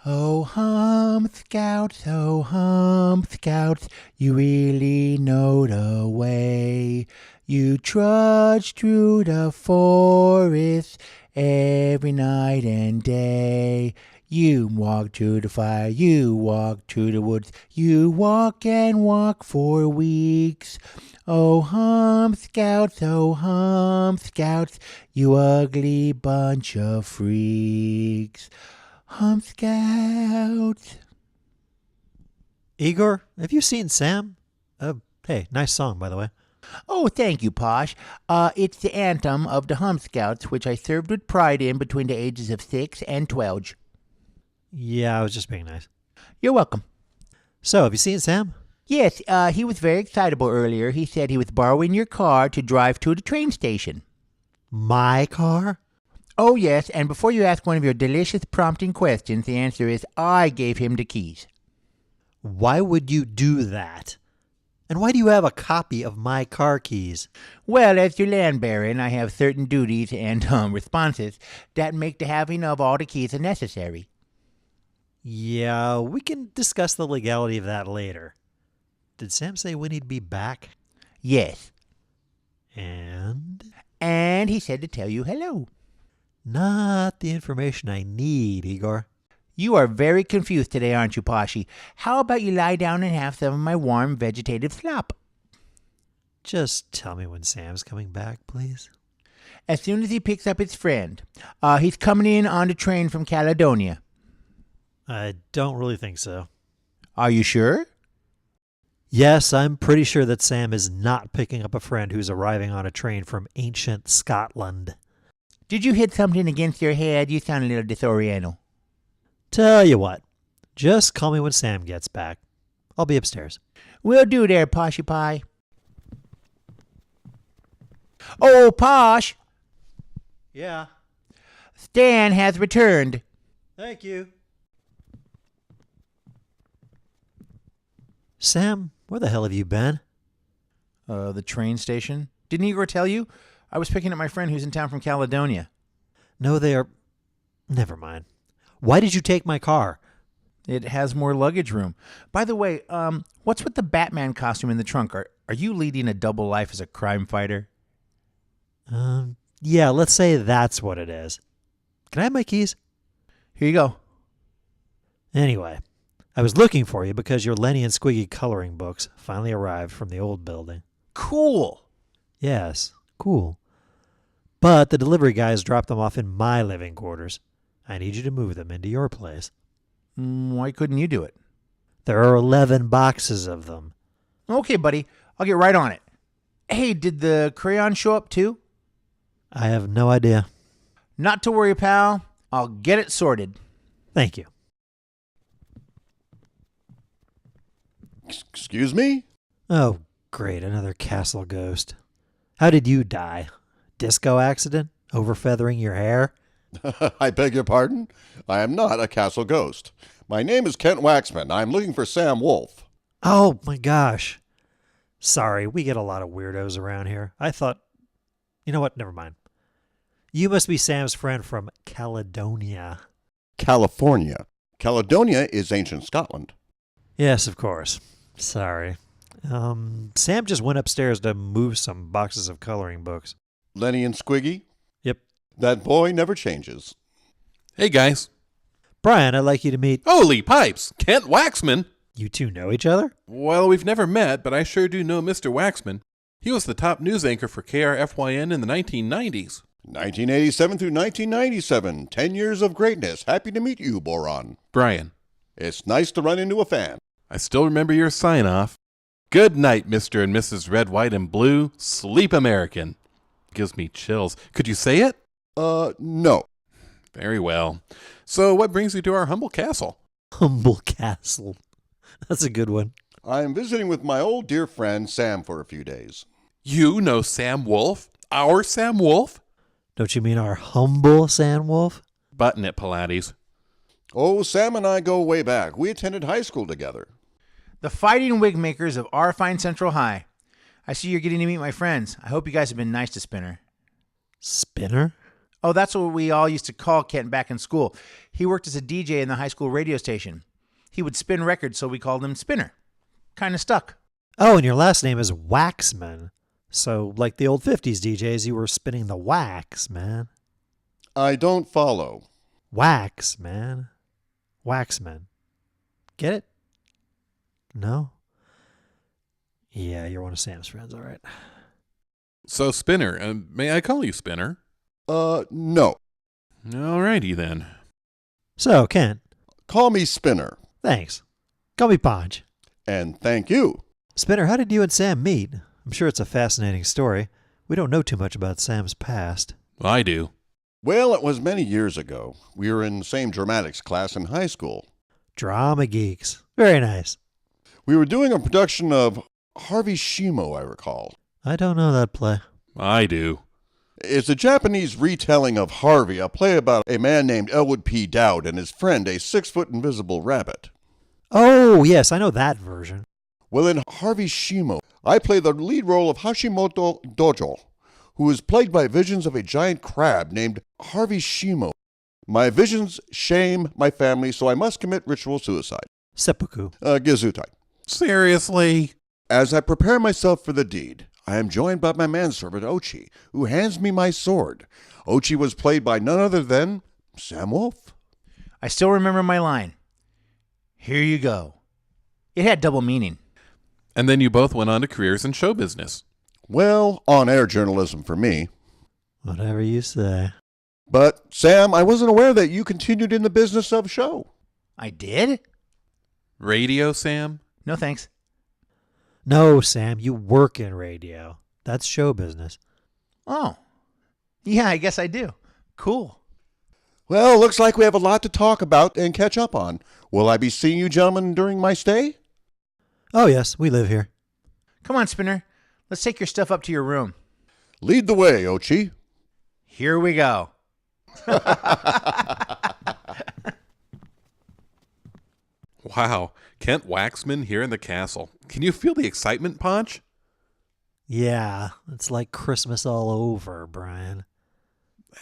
Oh, hum, scouts, you really know the way. You trudge through the forest every night and day. You walk through the fire, you walk through the woods, you walk and walk for weeks. Oh, hum, scouts, you ugly bunch of freaks. Hum Scouts. Igor, have you seen Sam? Hey, nice song, by the way. Oh, thank you, Posh. It's the anthem of the Hum Scouts, which I served with pride in between the ages of 6 and 12. Yeah, I was just being nice. You're welcome. So, have you seen Sam? Yes, he was very excitable earlier. He said he was borrowing your car to drive to the train station. My car? Oh, yes, and before you ask one of your delicious prompting questions, the answer is I gave him the keys. Why would you do that? And why do you have a copy of my car keys? Well, as your land baron, I have certain duties and responses that make the having of all the keys necessary. Yeah, we can discuss the legality of that later. Did Sam say when he'd be back? Yes. And he said to tell you hello. Not the information I need, Igor. You are very confused today, aren't you, Poshy? How about you lie down and have some of my warm vegetative slop? Just tell me when Sam's coming back, please. As soon as he picks up his friend. He's coming in on the train from Caledonia. I don't really think so. Are you sure? Yes, I'm pretty sure that Sam is not picking up a friend who's arriving on a train from ancient Scotland. Did you hit something against your head? You sound a little disoriental. Tell you what, just call me when Sam gets back. I'll be upstairs. Will do there, Poshy Pie. Oh, Posh! Yeah. Stan has returned. Thank you. Sam, where the hell have you been? The train station. Didn't Igor tell you? I was picking up my friend who's in town from Caledonia. No, they are... Never mind. Why did you take my car? It has more luggage room. By the way, what's with the Batman costume in the trunk? Are you leading a double life as a crime fighter? Yeah, let's say that's what it is. Can I have my keys? Here you go. Anyway, I was looking for you because your Lenny and Squiggy coloring books finally arrived from the old building. Cool. Yes, cool. But the delivery guys dropped them off in my living quarters. I need you to move them into your place. Why couldn't you do it? There are 11 boxes of them. Okay, buddy. I'll get right on it. Hey, did the crayon show up too? I have no idea. Not to worry, pal. I'll get it sorted. Thank you. Excuse me? Oh, great, another castle ghost. How did you die? Disco accident? Overfeathering your hair? I beg your pardon? I am not a castle ghost. My name is Kent Waxman. I'm looking for Sam Wolf. Oh, my gosh. Sorry, we get a lot of weirdos around here. I thought... You know what? Never mind. You must be Sam's friend from Caledonia. California. Caledonia is ancient Scotland. Yes, of course. Sorry. Sam just went upstairs to move some boxes of coloring books. Lenny and Squiggy? Yep. That boy never changes. Hey, guys. Brian, I'd like you to meet... Holy pipes! Kent Waxman! You two know each other? Well, we've never met, but I sure do know Mr. Waxman. He was the top news anchor for KRFYN in the 1990s. 1987 through 1997. 10 years of greatness. Happy to meet you, Boron. Brian. It's nice to run into a fan. I still remember your sign-off. Good night, Mr. and Mrs. Red, White, and Blue. Sleep American. Gives me chills. Could you say it? No. Very well. So what brings you to our humble castle? Humble Castle. That's a good one. I'm visiting with my old dear friend Sam for a few days. You know Sam Wolf? Our Sam Wolf? Don't you mean our humble Sam Wolf? Button it, Pilates. Oh, Sam and I go way back. We attended high school together. The fighting wig makers of our fine Central High. I see you're getting to meet my friends. I hope you guys have been nice to Spinner. Spinner? Oh, that's what we all used to call Kent back in school. He worked as a DJ in the high school radio station. He would spin records, so we called him Spinner. Kind of stuck. Oh, and your last name is Waxman. So, like the old 50s DJs, you were spinning the wax, man. I don't follow. Wax, man. Waxman. Get it? No? Yeah, you're one of Sam's friends, all right. So, Spinner, may I call you Spinner? No. Alrighty then. So, Kent, Call me Spinner. thanks. Call me Podge. And thank you. Spinner, how did you and Sam meet? I'm sure it's a fascinating story. We don't know too much about Sam's past. I do. Well, it was many years ago. We were in the same dramatics class in high school. Drama geeks. Very nice. We were doing a production of Harvey Shimo, I recall. I don't know that play. I do. It's a Japanese retelling of Harvey, a play about a man named Elwood P. Dowd and his friend, a 6-foot invisible rabbit. Oh, yes, I know that version. Well, in Harvey Shimo, I play the lead role of Hashimoto Dojo, who is plagued by visions of a giant crab named Harvey Shimo. My visions shame my family, so I must commit ritual suicide. Seppuku. Gesundheit. Seriously? As I prepare myself for the deed, I am joined by my manservant Ochi, who hands me my sword. Ochi was played by none other than Sam Wolf. I still remember my line. Here you go. It had double meaning. And then you both went on to careers in show business. Well, on-air journalism for me. Whatever you say. But, Sam, I wasn't aware that you continued in the business of show. I did? Radio, Sam? No thanks. No, Sam, you work in radio. That's show business. Oh. Yeah, I guess I do. Cool. Well, looks like we have a lot to talk about and catch up on. Will I be seeing you gentlemen during my stay? Oh, yes, we live here. Come on, Spinner. Let's take your stuff up to your room. Lead the way, Ochi. Here we go. Wow. Kent Waxman here in the castle. Can you feel the excitement, Ponch? Yeah, it's like Christmas all over, Brian.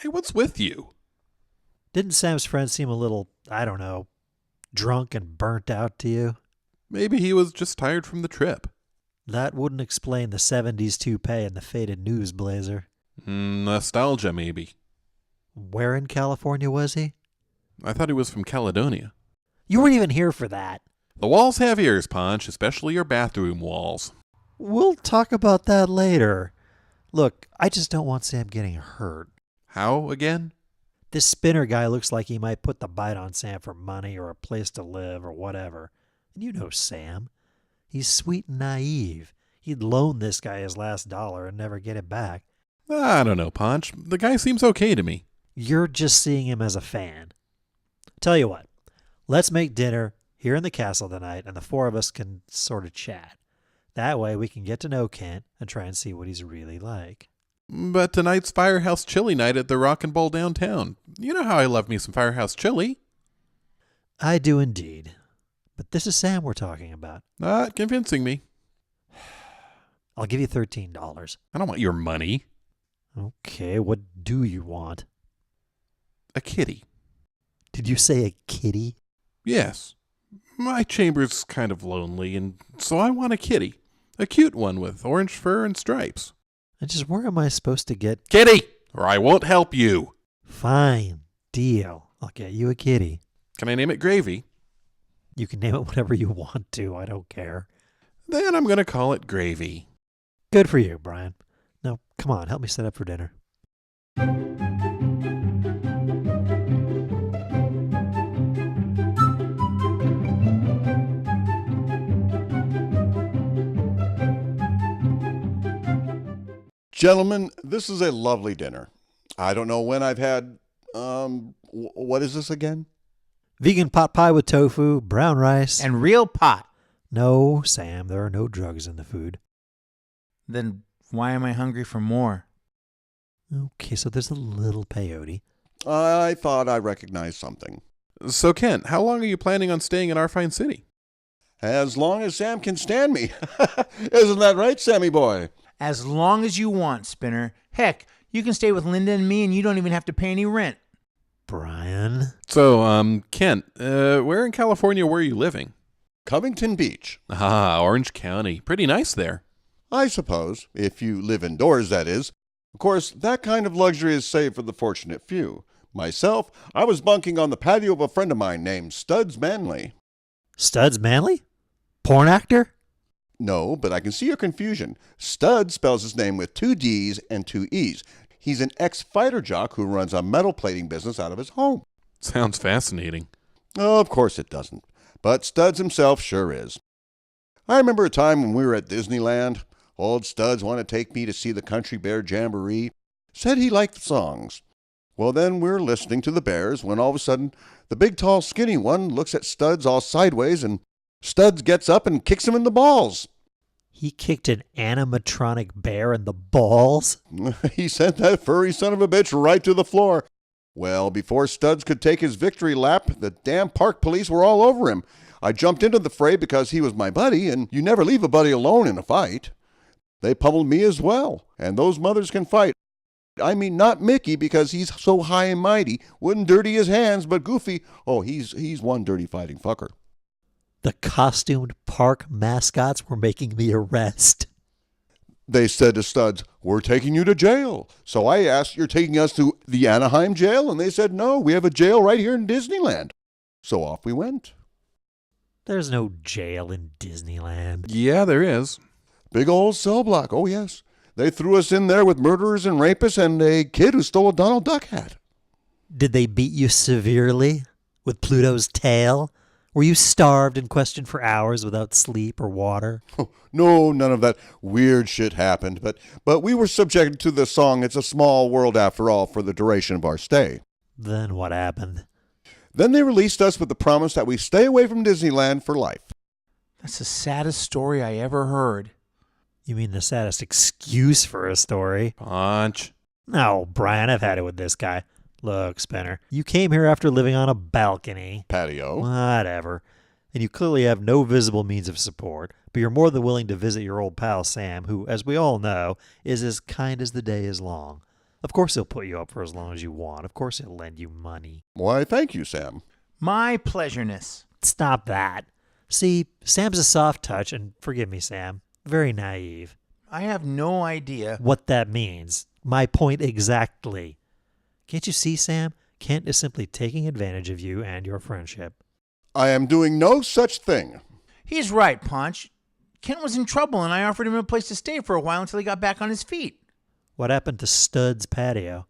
Hey, what's with you? Didn't Sam's friend seem a little, I don't know, drunk and burnt out to you? Maybe he was just tired from the trip. That wouldn't explain the 70s toupee and the faded news blazer. Nostalgia, maybe. Where in California was he? I thought he was from Caledonia. You weren't even here for that. The walls have ears, Ponch, especially your bathroom walls. We'll talk about that later. Look, I just don't want Sam getting hurt. How again? This Spinner guy looks like he might put the bite on Sam for money or a place to live or whatever. And you know Sam. He's sweet and naive. He'd loan this guy his last dollar and never get it back. I don't know, Ponch. The guy seems okay to me. You're just seeing him as a fan. Tell you what, let's make dinner here in the castle tonight and the four of us can sort of chat. That way we can get to know Kent and try and see what he's really like. But tonight's Firehouse Chili night at the Rock and Bowl downtown. You know how I love me some Firehouse Chili. I do indeed. But this is Sam we're talking about. Not convincing me. I'll give you $13. I don't want your money. Okay, what do you want? A kitty. Did you say a kitty? Yes. My chamber's kind of lonely, and so I want a kitty. A cute one with orange fur and stripes. And just where am I supposed to get... Kitty! Or I won't help you. Fine. Deal. I'll get you a kitty. Can I name it Gravy? You can name it whatever you want to. I don't care. Then I'm going to call it Gravy. Good for you, Brian. Now, come on. Help me set up for dinner. Gentlemen, this is a lovely dinner. I don't know when I've had, what is this again? Vegan pot pie with tofu, brown rice. And real pot. No, Sam, there are no drugs in the food. Then why am I hungry for more? Okay, so there's a little peyote. I thought I recognized something. So, Kent, how long are you planning on staying in our fine city? As long as Sam can stand me. Isn't that right, Sammy boy? As long as you want, Spinner. Heck, You can stay with Linda and me, and you don't even have to pay any rent. Brian? So, Kent, where in California were you living? Covington Beach. Ah, Orange County. Pretty nice there. I suppose, if you live indoors, that is. Of course, that kind of luxury is saved for the fortunate few. Myself, I was bunking on the patio of a friend of mine named Studs Manley. Studs Manley? Porn actor? No, but I can see your confusion. Stud spells his name with 2 D's and 2 E's. He's an ex-fighter jock who runs a metal plating business out of his home. Sounds fascinating. Oh, of course it doesn't. But Studs himself sure is. I remember a time when we were at Disneyland. Old Studs wanted to take me to see the Country Bear Jamboree. Said he liked the songs. Well, then we're listening to the bears when all of a sudden the big, tall, skinny one looks at Studs all sideways and Studs gets up and kicks him in the balls. He kicked an animatronic bear in the balls? He sent that furry son of a bitch right to the floor. Well, before Studs could take his victory lap, the damn park police were all over him. I jumped into the fray because he was my buddy, and you never leave a buddy alone in a fight. They pummeled me as well, and those mothers can fight. I mean, not Mickey, because he's so high and mighty, wouldn't dirty his hands, but Goofy, oh, he's one dirty fighting fucker. The costumed park mascots were making the arrest. They said to Studs, "We're taking you to jail." So I asked, "You're taking us to the Anaheim jail?" And they said, "No, we have a jail right here in Disneyland." So off we went. There's no jail in Disneyland. Yeah, there is. Big old cell block, oh yes. They threw us in there with murderers and rapists and a kid who stole a Donald Duck hat. Did they beat you severely? With Pluto's tail? Were you starved and questioned for hours without sleep or water? No, none of that weird shit happened, but we were subjected to the song "It's a Small World After All" for the duration of our stay. Then what happened? Then they released us with the promise that we stay away from Disneyland for life. That's the saddest story I ever heard. You mean the saddest excuse for a story? Punch. No, Brian, I've had it with this guy. Look, Spinner, you came here after living on a balcony. Patio. Whatever. And you clearly have no visible means of support, but you're more than willing to visit your old pal Sam, who, as we all know, is as kind as the day is long. Of course he'll put you up for as long as you want. Of course he'll lend you money. Why, thank you, Sam. My pleasureness. Stop that. See, Sam's a soft touch, and forgive me, Sam, very naive. I have no idea. What that means. My point exactly. Can't you see, Sam? Kent is simply taking advantage of you and your friendship. I am doing no such thing. He's right, Punch. Kent was in trouble, and I offered him a place to stay for a while until he got back on his feet. What happened to Stud's patio?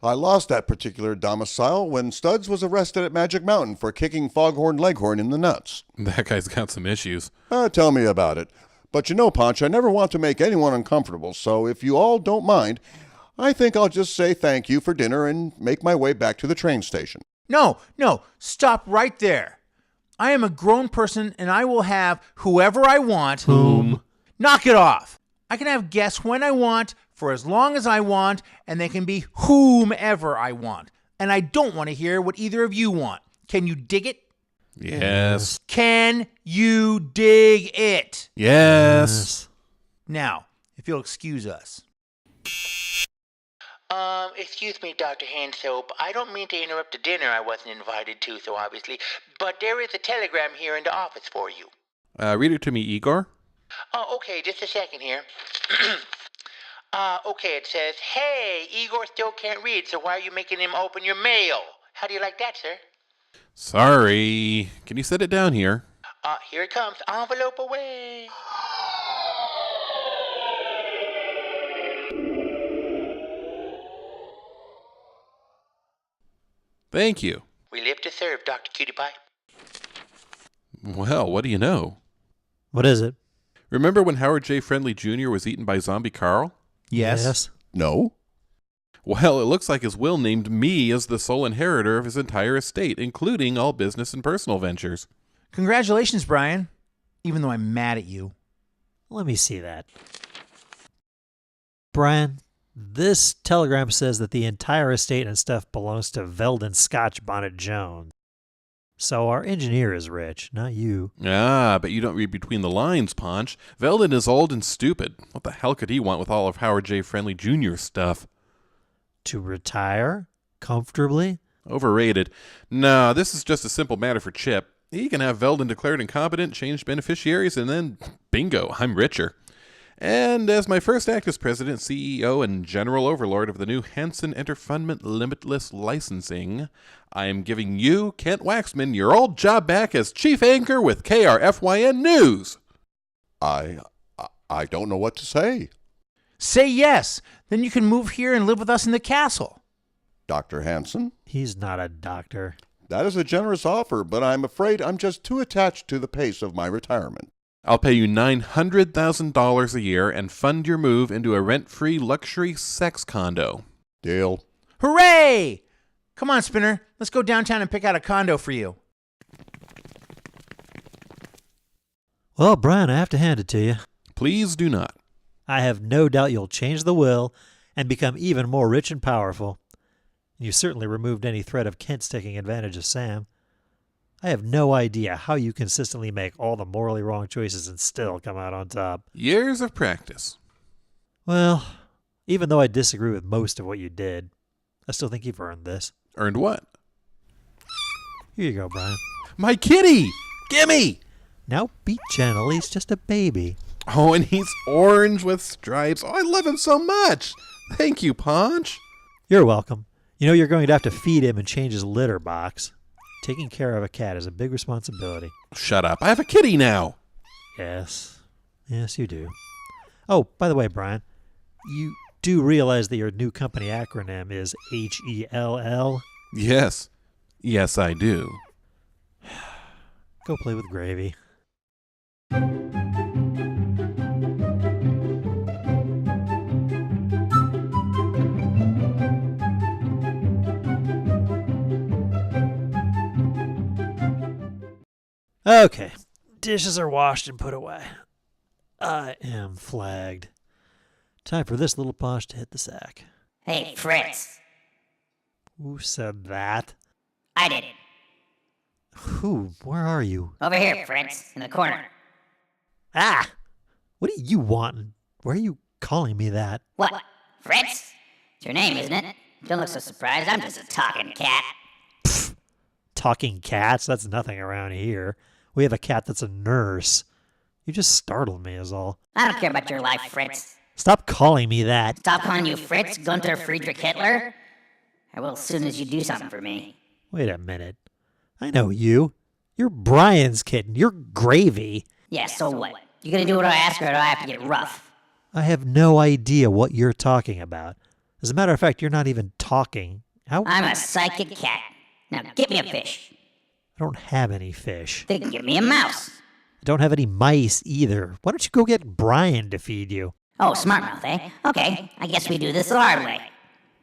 I lost that particular domicile when Studs was arrested at Magic Mountain for kicking Foghorn Leghorn in the nuts. That guy's got some issues. Tell me about it. But you know, Ponch, I never want to make anyone uncomfortable, so if you all don't mind, I think I'll just say thank you for dinner and make my way back to the train station. No, stop right there. I am a grown person, and I will have whoever I want. Whom? Knock it off. I can have guests when I want, for as long as I want, and they can be whomever I want. And I don't want to hear what either of you want. Can you dig it? Yes. Can you dig it? Yes. Now, if you'll excuse us. Excuse me, Dr. Handsoap. I don't mean to interrupt a dinner I wasn't invited to, so obviously, but there is a telegram here in the office for you. Read it to me, Igor. Oh, okay, just a second here. Okay, it says, "Hey, Igor still can't read, so why are you making him open your mail?" How do you like that, sir? Sorry. Can you set it down here? Here it comes. Envelope away. Thank you. We live to serve, Dr. Cutie Pie. Well, what do you know? What is it? Remember when Howard J. Friendly Jr. was eaten by Zombie Carl? Yes. No? Well, it looks like his will named me as the sole inheritor of his entire estate, including all business and personal ventures. Congratulations, Brian. Even though I'm mad at you. Let me see that. Brian, this telegram says that the entire estate and stuff belongs to Veldon Scotch Bonnet Jones. So our engineer is rich, not you. Ah, but you don't read between the lines, Ponch. Veldon is old and stupid. What the hell could he want with all of Howard J. Friendly Jr.'s stuff? To retire? Comfortably? Overrated. No, this is just a simple matter for Chip. He can have Veldon declared incompetent, change beneficiaries, and then, bingo, I'm richer. And as my first act as president, CEO, and general overlord of the new Hanson Interfundment Limitless Licensing, I am giving you, Kent Waxman, your old job back as chief anchor with KRFYN News. I don't know what to say. Say yes. Then you can move here and live with us in the castle. Dr. Hanson, He's not a doctor. that is a generous offer, but I'm afraid I'm just too attached to the pace of my retirement. I'll pay you $900,000 a year and fund your move into a rent-free luxury sex condo. Deal. Hooray! Come on, Spinner. Let's go downtown and pick out a condo for you. Well, Brian, I have to hand it to you. Please do not. I have no doubt you'll change the will and become even more rich and powerful. You certainly removed any threat of Kent's taking advantage of Sam. I have no idea how you consistently make all the morally wrong choices and still come out on top. Years of practice. Well, even though I disagree with most of what you did, I still think you've earned this. Earned what? Here you go, Brian. My kitty! Gimme! Now be gentle, he's just a baby. Oh, and he's orange with stripes. Oh, I love him so much. Thank you, Ponch. You're welcome. You know you're going to have to feed him and change his litter box. Taking care of a cat is a big responsibility. Shut up. I have a kitty now. Yes. Yes, you do. Oh, by the way, Brian, you do realize that your new company acronym is HELL? Yes. Yes, I do. Go play with Gravy. Okay, dishes are washed and put away. I am flagged. Time for this little Posh to hit the sack. Hey, Fritz. Who said that? I did it. Who? Where are you? Over here, Fritz, in the corner. Ah! What do you want? And why are you calling me that? What? Fritz? It's your name, isn't it? Don't look so surprised. I'm just a talking cat. Talking cats? That's nothing around here. We have a cat that's a nurse. You just startled me is all. I don't care about your life, Fritz. Stop calling me that. Stop calling you Fritz, Gunther Friedrich Hitler. I will as soon as you do something for me. Wait a minute. I know you. You're Brian's kitten. You're Gravy. Yeah, so what? You gonna do what I ask or do I have to get rough? I have no idea what you're talking about. As a matter of fact, you're not even talking. How? I'm a psychic cat. Now get me a fish. I don't have any fish. Then give me a mouse. I don't have any mice either. Why don't you go get Brian to feed you? Oh, smart mouth, eh? Okay, I guess we do this the hard way.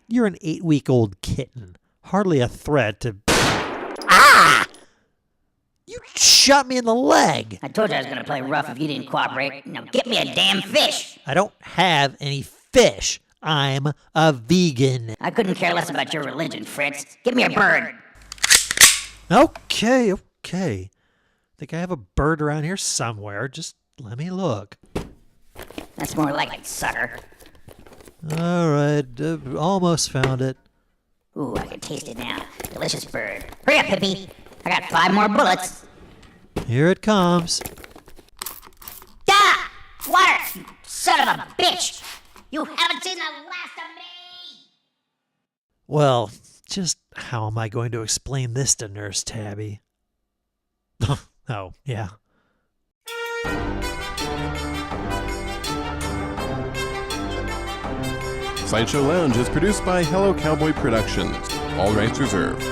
You're an 8-week-old kitten. Hardly a threat to... Ah! You shot me in the leg. I told you I was gonna play rough if you didn't cooperate. Now get me a damn fish. I don't have any fish. I'm a vegan. I couldn't care less about your religion, Fritz. Give me a bird. Okay. Think I have a bird around here somewhere. Just let me look. That's more like it, sucker. All right, almost found it. Ooh, I can taste it now. Delicious bird. Hurry up, Pippi. I got 5 more bullets. Here it comes. Ah! Water! You son of a bitch! You haven't seen the last of me! Well, just how am I going to explain this to Nurse Tabby? Oh, yeah. Sideshow Lounge is produced by Hello Cowboy Productions. All rights reserved.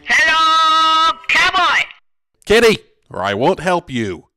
Hello, cowboy! Kitty, or I won't help you.